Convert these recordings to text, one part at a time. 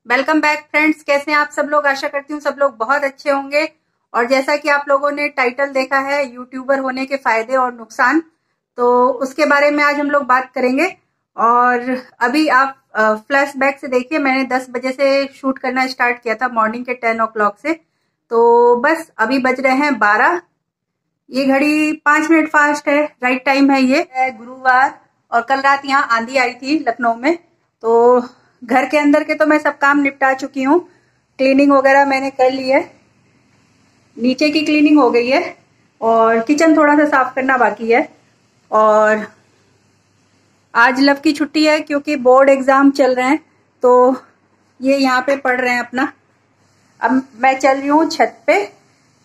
Welcome back friends. कैसे हैं आप सब लोग? आशा करती हूँ सब लोग बहुत अच्छे होंगे। और जैसा कि आप लोगों ने टाइटल देखा है, यूट्यूबर होने के फायदे और नुकसान, तो उसके बारे में आज हम लोग बात करेंगे। और अभी आप फ्लैशबैक से देखिए, मैंने 10 बजे से शूट करना स्टार्ट किया था, मॉर्निंग के 10 o'clock से। तो बस अभी बज रहे हैं 12। ये घड़ी 5 मिनट फास्ट है, राइट टाइम है। ये है गुरुवार और कल रात यहाँ आंधी आई थी लखनऊ में। तो घर के अंदर के तो मैं सब काम निपटा चुकी हूँ। क्लीनिंग वगैरह मैंने कर ली है, नीचे की क्लीनिंग हो गई है और किचन थोड़ा सा साफ करना बाकी है। और आज लव की छुट्टी है क्योंकि बोर्ड एग्जाम चल रहे हैं, तो ये यहाँ पे पढ़ रहे हैं अपना। अब मैं चल रही हूँ छत पे,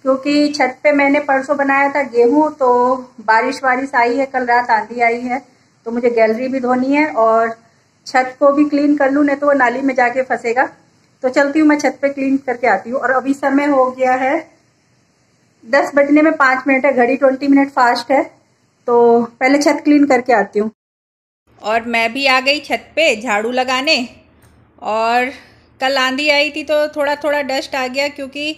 क्योंकि छत पे मैंने परसों बनाया था गेहूं, तो बारिश आई है, कल रात आंधी आई है, तो मुझे गैलरी भी धोनी है और छत को भी क्लीन कर लूं, नहीं तो वो नाली में जाके फंसेगा। तो चलती हूँ, मैं छत पे क्लीन करके आती हूँ। और अभी समय हो गया है 10 बजने में 5 मिनट है, घड़ी 20 मिनट फास्ट है, तो पहले छत क्लीन करके आती हूँ। और मैं भी आ गई छत पे झाड़ू लगाने। और कल आंधी आई थी तो थोड़ा थोड़ा डस्ट आ गया, क्योंकि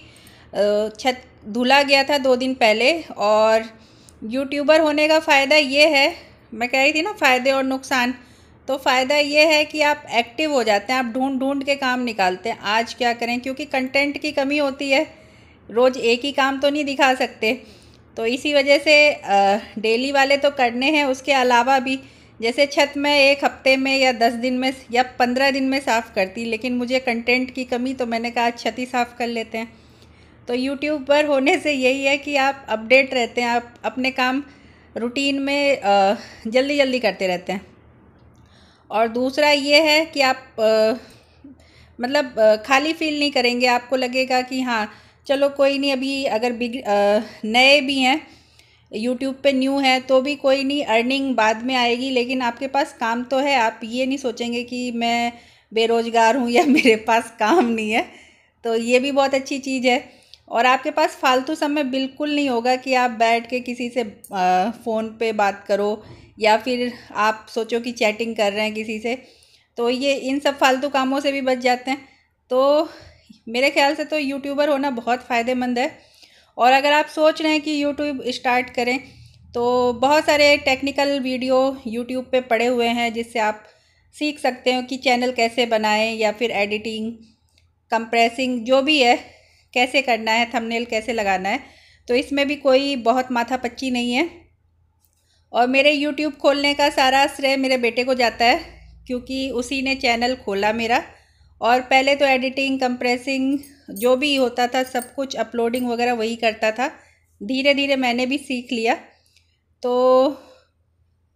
छत धुला गया था 2 दिन पहले। और यूट्यूबर होने का फ़ायदा ये है, मैं कह रही थी ना फ़ायदे और नुकसान, तो फ़ायदा ये है कि आप एक्टिव हो जाते हैं, आप ढूंढ ढूंढ के काम निकालते हैं आज क्या करें, क्योंकि कंटेंट की कमी होती है, रोज़ एक ही काम तो नहीं दिखा सकते। तो इसी वजह से डेली वाले तो करने हैं, उसके अलावा भी जैसे छत में 1 हफ्ते में या 10 दिन में या 15 दिन में साफ़ करती, लेकिन मुझे कंटेंट की कमी, तो मैंने कहा छत ही साफ़ कर लेते हैं। तो यूट्यूब पर होने से यही है कि आप अपडेट रहते हैं, आप अपने काम रूटीन में जल्दी जल्दी करते रहते हैं। और दूसरा ये है कि आप मतलब खाली फील नहीं करेंगे, आपको लगेगा कि हाँ चलो कोई नहीं, अभी अगर नए भी हैं यूट्यूब पे, न्यू है तो भी कोई नहीं, अर्निंग बाद में आएगी, लेकिन आपके पास काम तो है। आप ये नहीं सोचेंगे कि मैं बेरोज़गार हूँ या मेरे पास काम नहीं है, तो ये भी बहुत अच्छी चीज़ है। और आपके पास फालतू समय बिल्कुल नहीं होगा कि आप बैठ के किसी से फ़ोन पे बात करो, या फिर आप सोचो कि चैटिंग कर रहे हैं किसी से, तो ये इन सब फालतू कामों से भी बच जाते हैं। तो मेरे ख्याल से तो यूट्यूबर होना बहुत फ़ायदेमंद है। और अगर आप सोच रहे हैं कि यूट्यूब स्टार्ट करें, तो बहुत सारे टेक्निकल वीडियो यूट्यूब पे पड़े हुए हैं, जिससे आप सीख सकते हो कि चैनल कैसे बनाएं, या फिर एडिटिंग, कंप्रेसिंग, जो भी है कैसे करना है, थंबनेल कैसे लगाना है। तो इसमें भी कोई बहुत माथापच्ची नहीं है। और मेरे यूट्यूब खोलने का सारा श्रेय मेरे बेटे को जाता है, क्योंकि उसी ने चैनल खोला मेरा। और पहले तो एडिटिंग, कंप्रेसिंग जो भी होता था, सब कुछ अपलोडिंग वगैरह वही करता था। धीरे धीरे मैंने भी सीख लिया। तो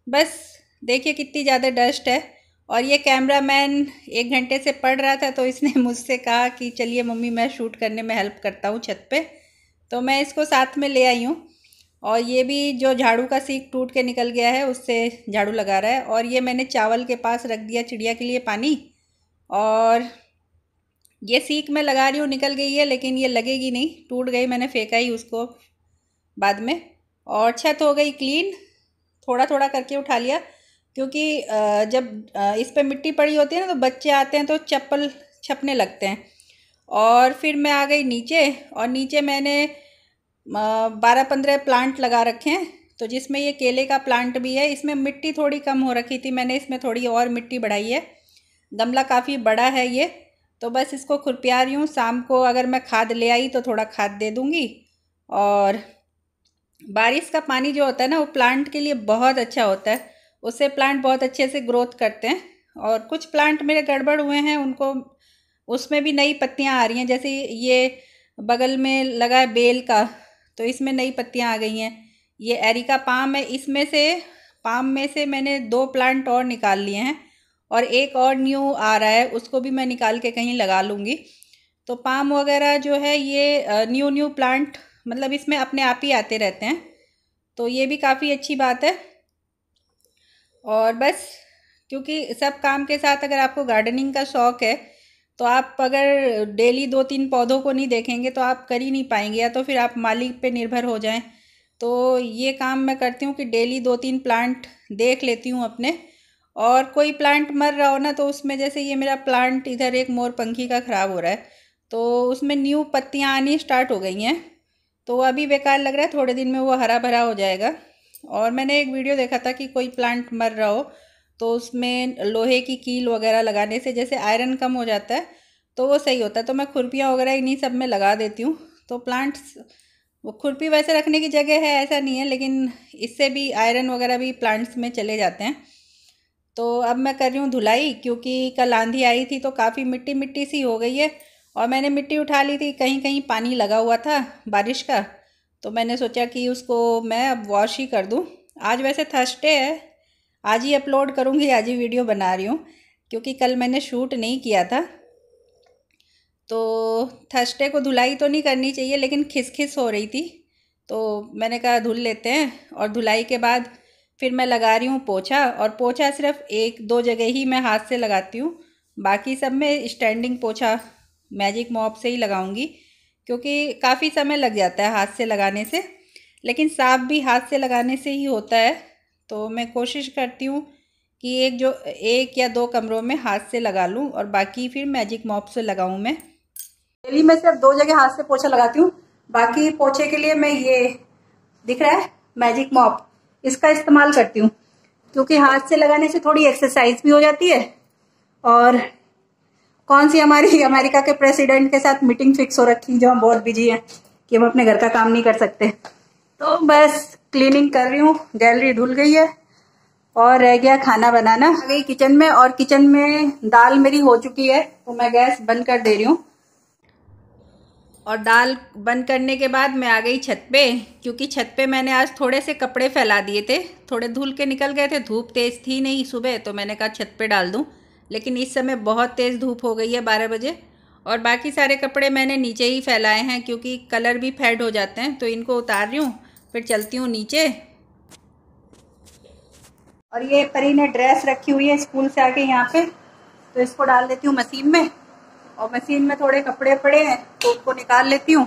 बस देखिए कितनी ज़्यादा डस्ट है। और ये कैमरामैन 1 घंटे से पढ़ रहा था, तो इसने मुझसे कहा कि चलिए मम्मी मैं शूट करने में हेल्प करता हूँ छत पे, तो मैं इसको साथ में ले आई हूँ। और ये भी जो झाड़ू का सीक टूट के निकल गया है, उससे झाड़ू लगा रहा है। और ये मैंने चावल के पास रख दिया चिड़िया के लिए पानी, और ये सीक मैं लगा रही हूँ, निकल गई है, लेकिन ये लगेगी नहीं, टूट गई, मैंने फेंका ही उसको बाद में। और छत हो गई क्लीन, थोड़ा थोड़ा करके उठा लिया, क्योंकि जब इस पे मिट्टी पड़ी होती है ना, तो बच्चे आते हैं तो चप्पल छपने लगते हैं। और फिर मैं आ गई नीचे, और नीचे मैंने 12-15 प्लांट लगा रखे हैं, तो जिसमें ये केले का प्लांट भी है। इसमें मिट्टी थोड़ी कम हो रखी थी, मैंने इसमें थोड़ी और मिट्टी बढ़ाई है। गमला काफ़ी बड़ा है ये, तो बस इसको खुरपिया रही हूँ। शाम को अगर मैं खाद ले आई तो थोड़ा खाद दे दूँगी। और बारिश का पानी जो होता है ना, वो प्लांट के लिए बहुत अच्छा होता है, उससे प्लांट बहुत अच्छे से ग्रोथ करते हैं। और कुछ प्लांट मेरे गड़बड़ हुए हैं, उनको उसमें भी नई पत्तियां आ रही हैं, जैसे ये बगल में लगा है बेल का, तो इसमें नई पत्तियां आ गई हैं। ये एरिका पाम है, इसमें से पाम में से मैंने 2 प्लांट और निकाल लिए हैं, और एक और न्यू आ रहा है, उसको भी मैं निकाल के कहीं लगा लूँगी। तो पाम वगैरह जो है ये न्यू न्यू प्लांट, मतलब इसमें अपने आप ही आते रहते हैं, तो ये भी काफ़ी अच्छी बात है। और बस क्योंकि सब काम के साथ अगर आपको गार्डनिंग का शौक़ है, तो आप अगर डेली 2-3 पौधों को नहीं देखेंगे तो आप कर ही नहीं पाएंगे, या तो फिर आप मालिक पे निर्भर हो जाएं। तो ये काम मैं करती हूँ कि डेली 2-3 प्लांट देख लेती हूँ अपने, और कोई प्लांट मर रहा हो ना तो उसमें, जैसे ये मेरा प्लांट इधर एक मोरपंखी का ख़राब हो रहा है, तो उसमें न्यू पत्तियां आनी स्टार्ट हो गई हैं, तो अभी बेकार लग रहा है, थोड़े दिन में वो हरा भरा हो जाएगा। और मैंने एक वीडियो देखा था कि कोई प्लांट मर रहा हो तो उसमें लोहे की कील वगैरह लगाने से जैसे आयरन कम हो जाता है, तो वो सही होता है। तो मैं खुरपियाँ वगैरह इन्हीं सब में लगा देती हूँ। तो प्लांट्स, वो खुरपी वैसे रखने की जगह है ऐसा नहीं है, लेकिन इससे भी आयरन वगैरह भी प्लांट्स में चले जाते हैं। तो अब मैं कर रही हूँ धुलाई, क्योंकि कल आंधी आई थी तो काफ़ी मिट्टी मिट्टी सी हो गई है, और मैंने मिट्टी उठा ली थी, कहीं कहीं पानी लगा हुआ था बारिश का, तो मैंने सोचा कि उसको मैं अब वॉश ही कर दूँ। आज वैसे थर्सडे है, आज ही अपलोड करूँगी, आज ही वीडियो बना रही हूँ, क्योंकि कल मैंने शूट नहीं किया था। तो थर्सडे को धुलाई तो नहीं करनी चाहिए, लेकिन खिसखिस हो रही थी तो मैंने कहा धुल लेते हैं। और धुलाई के बाद फिर मैं लगा रही हूँ पोछा, और पोछा सिर्फ एक दो जगह ही मैं हाथ से लगाती हूँ, बाकी सब में स्टैंडिंग पोछा मैजिक मॉप से ही लगाऊंगी, क्योंकि काफ़ी समय लग जाता है हाथ से लगाने से, लेकिन साफ भी हाथ से लगाने से ही होता है। तो मैं कोशिश करती हूँ कि एक या दो कमरों में हाथ से लगा लूँ और बाकी फिर मैजिक मॉप से लगाऊँ। मैं डेली में सिर्फ दो जगह हाथ से पोछा लगाती हूँ, बाकी पोछे के लिए मैं ये दिख रहा है मैजिक मॉप, इसका इस्तेमाल करती हूँ, क्योंकि हाथ से लगाने से थोड़ी एक्सरसाइज भी हो जाती है। और कौन सी हमारी अमेरिका के प्रेसिडेंट के साथ मीटिंग फिक्स हो रखी, जो हम बहुत बिजी हैं कि हम अपने घर का काम नहीं कर सकते। तो बस क्लीनिंग कर रही हूँ, गैलरी धुल गई है और रह गया खाना बनाना। आ गई किचन में, और किचन में दाल मेरी हो चुकी है, तो मैं गैस बंद कर दे रही हूँ। और दाल बंद करने के बाद मैं आ गई छत पे, क्योंकि छत पे मैंने आज थोड़े से कपड़े फैला दिए थे, थोड़े धुल के निकल गए थे, धूप तेज़ थी नहीं सुबह, तो मैंने कहा छत पे डाल दूं। लेकिन इस समय बहुत तेज़ धूप हो गई है 12 बजे, और बाकी सारे कपड़े मैंने नीचे ही फैलाए हैं, क्योंकि कलर भी फेड हो जाते हैं। तो इनको उतार रही हूँ, फिर चलती हूँ नीचे। और ये परी ने ड्रेस रखी हुई है स्कूल से आके यहाँ पे, तो इसको डाल देती हूँ मशीन में, और मशीन में थोड़े कपड़े पड़े हैं तो उनको निकाल लेती हूँ।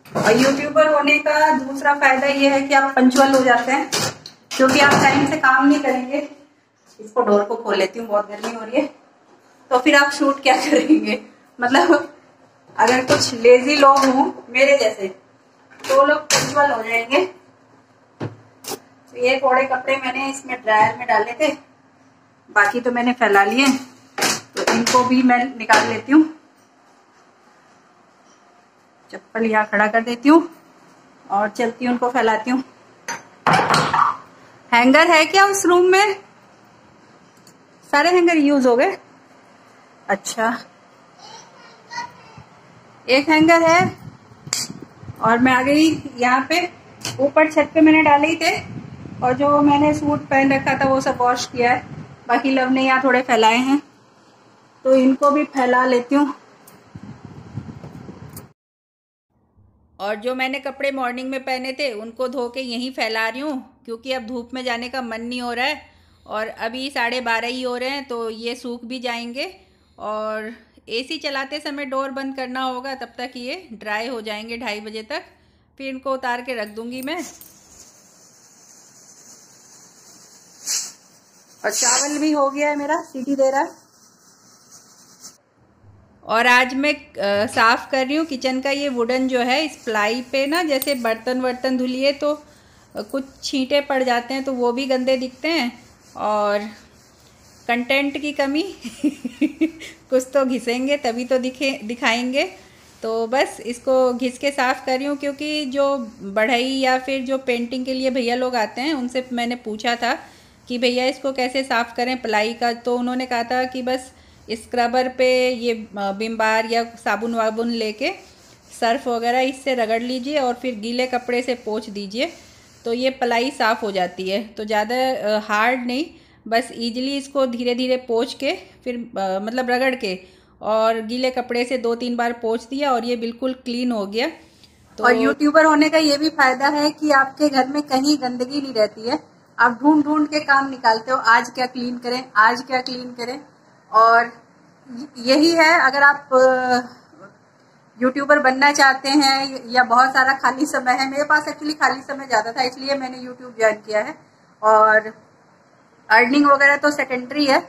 और यूट्यूबर होने का दूसरा फायदा ये है कि आप पंचुअल हो जाते हैं, क्योंकि आप टाइम से काम नहीं करेंगे। इसको डोर को खोल लेती हूँ, बहुत गर्मी हो रही है, तो फिर आप शूट क्या करेंगे। मतलब अगर कुछ लेजी लोग हों मेरे जैसे, तो लोग पंचुअल हो जाएंगे। तो ये थोड़े कपड़े मैंने इसमें ड्रायर में डाले थे, बाकी तो मैंने फैला लिए, तो इनको भी मैं निकाल लेती हूँ। चप्पल यहाँ खड़ा कर देती हूँ और चलती हूँ, उनको फैलाती हूँ। हैंगर है क्या उस रूम में? सारे हैंगर यूज हो गए? अच्छा, एक हैंगर है। और मैं आ गई यहाँ पे, ऊपर छत पे मैंने डाले ही थे, और जो मैंने सूट पहन रखा था वो सब वॉश किया है, बाकी लव ने यहाँ थोड़े फैलाए हैं, तो इनको भी फैला लेती हूँ। और जो मैंने कपड़े मॉर्निंग में पहने थे उनको धो के यहीं फैला रही हूँ, क्योंकि अब धूप में जाने का मन नहीं हो रहा है, और अभी 12:30 ही हो रहे हैं, तो ये सूख भी जाएंगे। और एसी चलाते समय डोर बंद करना होगा, तब तक ये ड्राई हो जाएंगे 2:30 बजे तक, फिर इनको उतार के रख दूंगी मैं। और चावल भी हो गया है मेरा, सीटी दे रहा है। और आज मैं साफ़ कर रही हूँ किचन का ये वुडन जो है, इस प्लाई पे ना जैसे बर्तन वर्तन धुलिए तो कुछ छींटे पड़ जाते हैं, तो वो भी गंदे दिखते हैं, और कंटेंट की कमी कुछ तो घिसेंगे तभी तो दिखाएंगे। तो बस इसको घिस के साफ़ कर रही हूँ, क्योंकि जो बढ़ई या फिर जो पेंटिंग के लिए भैया लोग आते हैं उनसे मैंने पूछा था कि भैया इसको कैसे साफ़ करें प्लाई का, तो उन्होंने कहा था कि बस स्क्रबर पे ये विम बार या साबुन वाबुन लेके सर्फ वगैरह इससे रगड़ लीजिए और फिर गीले कपड़े से पोंछ दीजिए, तो ये प्लाई साफ़ हो जाती है। तो ज़्यादा हार्ड नहीं, बस इजीली इसको धीरे धीरे पोंछ के फिर मतलब रगड़ के और गीले कपड़े से 2-3 बार पोंछ दिया और ये बिल्कुल क्लीन हो गया। तो और यूट्यूबर होने का ये भी फायदा है कि आपके घर में कहीं गंदगी नहीं रहती है, आप ढूंढ ढूंढ के काम निकालते हो, आज क्या क्लीन करें, आज क्या क्लीन करें। और यही है, अगर आप यूट्यूबर बनना चाहते हैं या बहुत सारा खाली समय है, मेरे पास एक्चुअली खाली समय ज़्यादा था इसलिए मैंने यूट्यूब ज्वाइन किया है। और अर्निंग वगैरह तो सेकेंडरी है,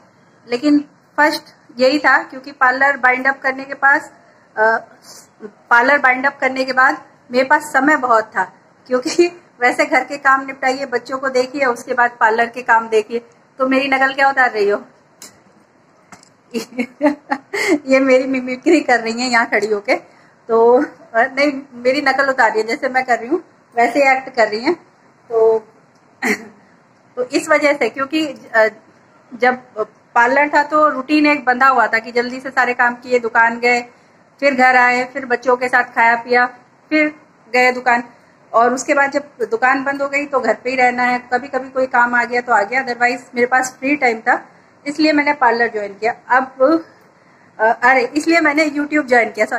लेकिन फर्स्ट यही था क्योंकि पार्लर बाइंड अप करने के बाद मेरे पास समय बहुत था, क्योंकि वैसे घर के काम निपटाइए, बच्चों को देखिए, उसके बाद पार्लर के काम देखिए। तो मेरी नकल क्या उतार रही हो? ये मेरी मिमिक्री कर रही है यहाँ खड़ी होके, तो नहीं, मेरी नकल उतार रही है, जैसे मैं कर रही हूँ वैसे एक्ट कर रही है। तो इस वजह से, क्योंकि जब पार्लर था तो रूटीन एक बंधा हुआ था कि जल्दी से सारे काम किए, दुकान गए, फिर घर आए, फिर बच्चों के साथ खाया पिया, फिर गए दुकान, और उसके बाद जब दुकान बंद हो गई तो घर पे ही रहना है। कभी कभी कोई काम आ गया तो आ गया, अदरवाइज मेरे पास फ्री टाइम था, इसलिए मैंने पार्लर ज्वाइन किया। इसलिए मैंने यूट्यूब ज्वाइन किया।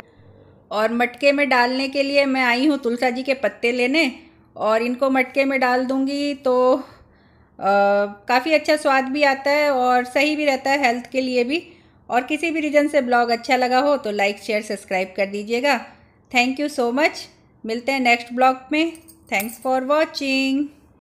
और मटके में डालने के लिए मैं आई हूँ तुलसा जी के पत्ते लेने, और इनको मटके में डाल दूँगी तो काफ़ी अच्छा स्वाद भी आता है और सही भी रहता है हेल्थ के लिए भी। और किसी भी रीजन से ब्लॉग अच्छा लगा हो तो लाइक शेयर सब्सक्राइब कर दीजिएगा। Thank you so much. मिलते हैं नेक्स्ट ब्लॉग में। Thanks for watching.